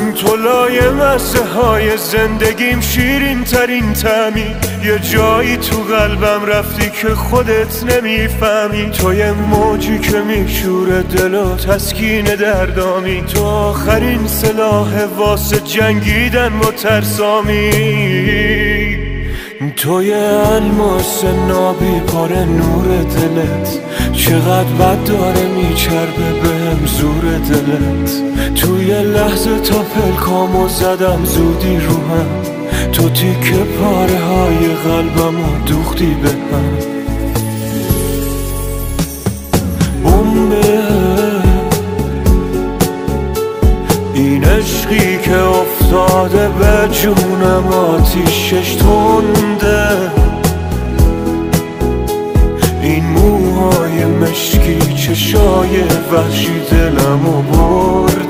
تو لای مزه های زندگیم شیرین ترین طعمی، یه جایی تو قلبم رفتی که خودت نمیفهمی. تو یه موجی که میشوره دل و تسکین دردامی، تو آخرین سلاح واسه جنگیدن با ترسامی. تو یه الماس نابی پاره نور دلت، چقدر بد داره میچربه بهم زور دلت. تو یه لحظه تا پلکامو زدم زودی رو هم، تو تیکه پاره های قلبمو دوختی به هم. بمبه این عشقی که افتاده به جونم آتیشش تنده، این موهای مشکی چشای وحشی دلمو برده.